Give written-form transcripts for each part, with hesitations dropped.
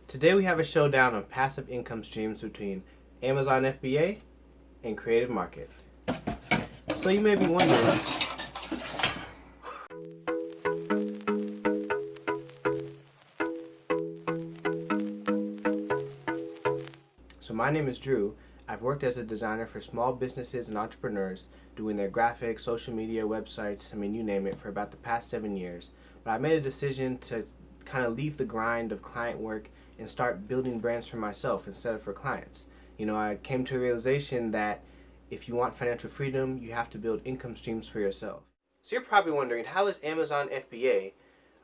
Today we have a showdown of passive income streams between Amazon FBA and Creative Market. So you may be wondering, so my name is Drew. I've worked as a designer for small businesses and entrepreneurs, doing their graphics, social media, websites, you name it, for about the past 7 years. But I made a decision to kind of leave the grind of client work and start building brands for myself instead of for clients. I came to a realization that if you want financial freedom, you have to build income streams for yourself. So you're probably wondering, how is Amazon FBA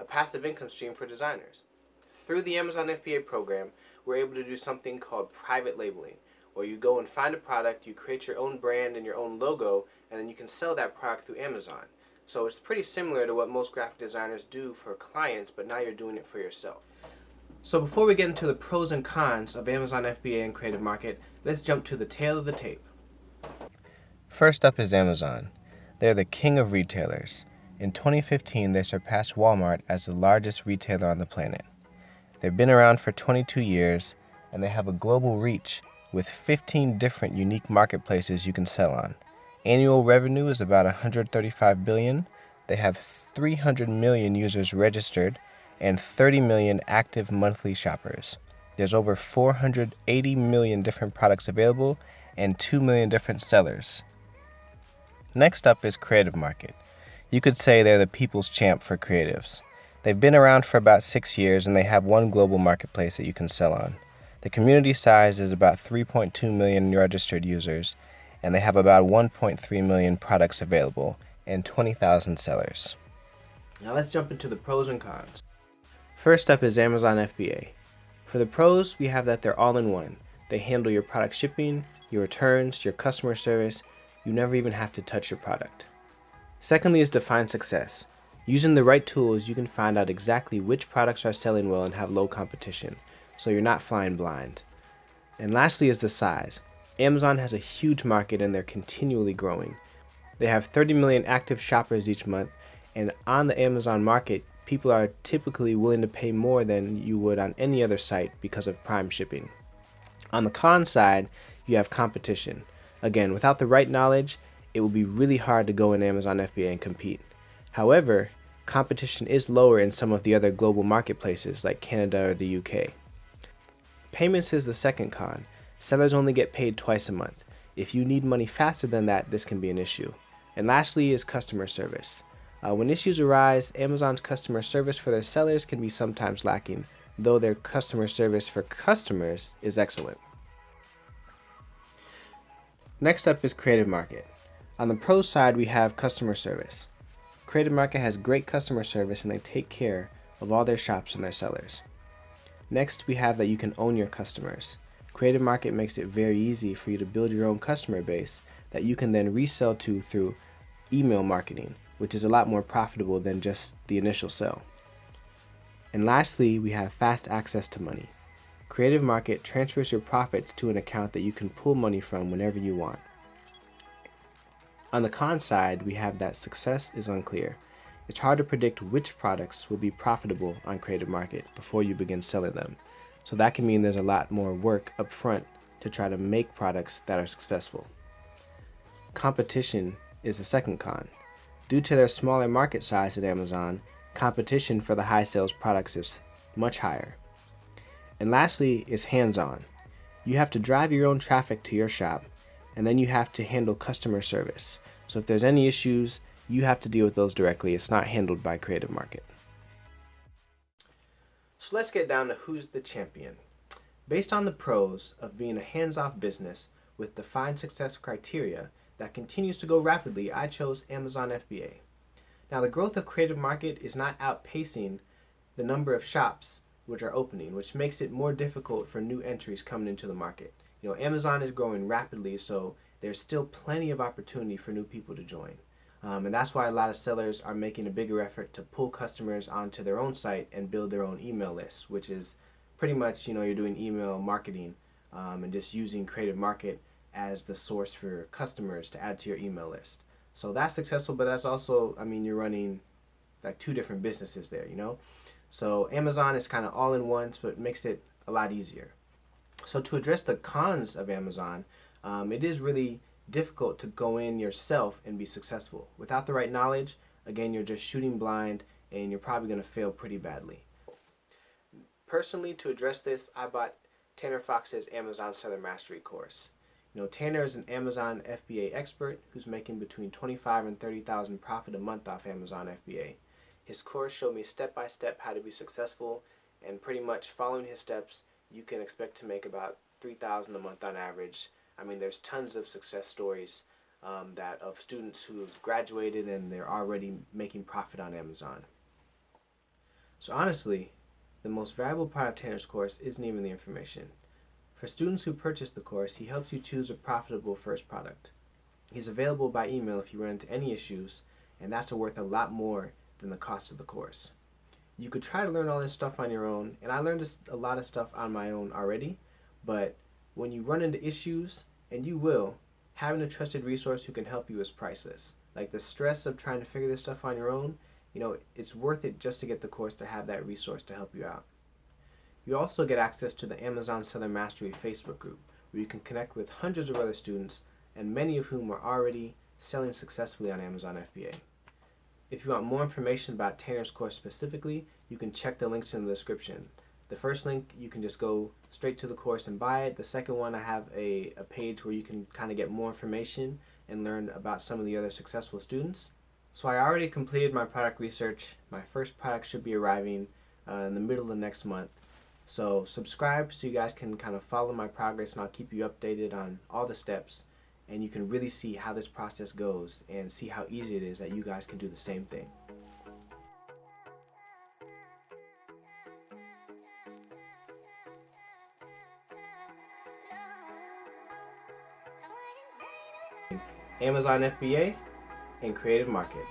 a passive income stream for designers? Through the Amazon FBA program, we're able to do something called private labeling, where you go and find a product, you create your own brand and your own logo, and then you can sell that product through Amazon. So it's pretty similar to what most graphic designers do for clients, but now you're doing it for yourself. So before we get into the pros and cons of Amazon FBA and Creative Market, let's jump to the tail of the tape. First up is Amazon. They're the king of retailers. In 2015, they surpassed Walmart as the largest retailer on the planet. They've been around for 22 years, and they have a global reach with 15 different unique marketplaces you can sell on. Annual revenue is about $135 billion. They have 300 million users registered and 30 million active monthly shoppers. There's over 480 million different products available and 2 million different sellers. Next up is Creative Market. You could say they're the people's champ for creatives. They've been around for about 6 years, and they have one global marketplace that you can sell on. The community size is about 3.2 million registered users, and they have about 1.3 million products available and 20,000 sellers. Now let's jump into the pros and cons. First up is Amazon FBA. For the pros, we have that they're all in one. They handle your product shipping, your returns, your customer service. You never even have to touch your product. Secondly is define success. Using the right tools, you can find out exactly which products are selling well and have low competition, so you're not flying blind. And lastly is the size. Amazon has a huge market and they're continually growing. They have 30 million active shoppers each month, and on the Amazon market, people are typically willing to pay more than you would on any other site because of Prime shipping. On the con side, you have competition. Again, without the right knowledge, it will be really hard to go in Amazon FBA and compete. However, competition is lower in some of the other global marketplaces like Canada or the UK. Payments is the second con. Sellers only get paid twice a month. If you need money faster than that, this can be an issue. And lastly is customer service. When issues arise, Amazon's customer service for their sellers can be sometimes lacking, though their customer service for customers is excellent. Next up is Creative Market. On the pro side, we have customer service. Creative Market has great customer service, and they take care of all their shops and their sellers. Next, we have that you can own your customers. Creative Market makes it very easy for you to build your own customer base that you can then resell to through email marketing, which is a lot more profitable than just the initial sell. And lastly, we have fast access to money. Creative Market transfers your profits to an account that you can pull money from whenever you want. On the con side, we have that success is unclear. It's hard to predict which products will be profitable on Creative Market before you begin selling them. So that can mean there's a lot more work up front to try to make products that are successful. Competition is the second con. Due to their smaller market size at Amazon, competition for the high sales products is much higher. And lastly is hands-on. You have to drive your own traffic to your shop, and then you have to handle customer service. So if there's any issues, you have to deal with those directly. It's not handled by Creative Market. So let's get down to who's the champion. Based on the pros of being a hands-off business with defined success criteria that continues to go rapidly, I chose Amazon FBA. Now, the growth of Creative Market is not outpacing the number of shops which are opening, which makes it more difficult for new entries coming into the market. Amazon is growing rapidly, so there's still plenty of opportunity for new people to join. And that's why a lot of sellers are making a bigger effort to pull customers onto their own site and build their own email list, which is pretty much, you're doing email marketing and just using Creative Market as the source for customers to add to your email list. So that's successful, but that's also, you're running like two different businesses there, So Amazon is kind of all in one, so it makes it a lot easier. So to address the cons of Amazon, it is really difficult to go in yourself and be successful. Without the right knowledge, again, you're just shooting blind and you're probably going to fail pretty badly. Personally, to address this, I bought Tanner Fox's Amazon Seller Mastery course. Tanner is an Amazon FBA expert who's making between 25 and 30,000 profit a month off Amazon FBA. His course showed me step by step how to be successful, and pretty much following his steps, you can expect to make about 3,000 a month on average. I mean, there's tons of success stories that of students who have graduated and they're already making profit on Amazon. So honestly, the most valuable part of Tanner's course isn't even the information. For students who purchase the course, he helps you choose a profitable first product. He's available by email if you run into any issues, and that's worth a lot more than the cost of the course. You could try to learn all this stuff on your own, and I learned a lot of stuff on my own already, but when you run into issues, and you will, having a trusted resource who can help you is priceless. Like the stress of trying to figure this stuff on your own, it's worth it just to get the course to have that resource to help you out. You also get access to the Amazon Seller Mastery Facebook group, where you can connect with hundreds of other students, and many of whom are already selling successfully on Amazon FBA. If you want more information about Tanner's course specifically, you can check the links in the description. The first link, you can just go straight to the course and buy it. The second one, I have a page where you can kind of get more information and learn about some of the other successful students. So I already completed my product research. My first product should be arriving in the middle of next month. So subscribe so you guys can kind of follow my progress, and I'll keep you updated on all the steps, and you can really see how this process goes and see how easy it is that you guys can do the same thing. Amazon FBA and Creative Market.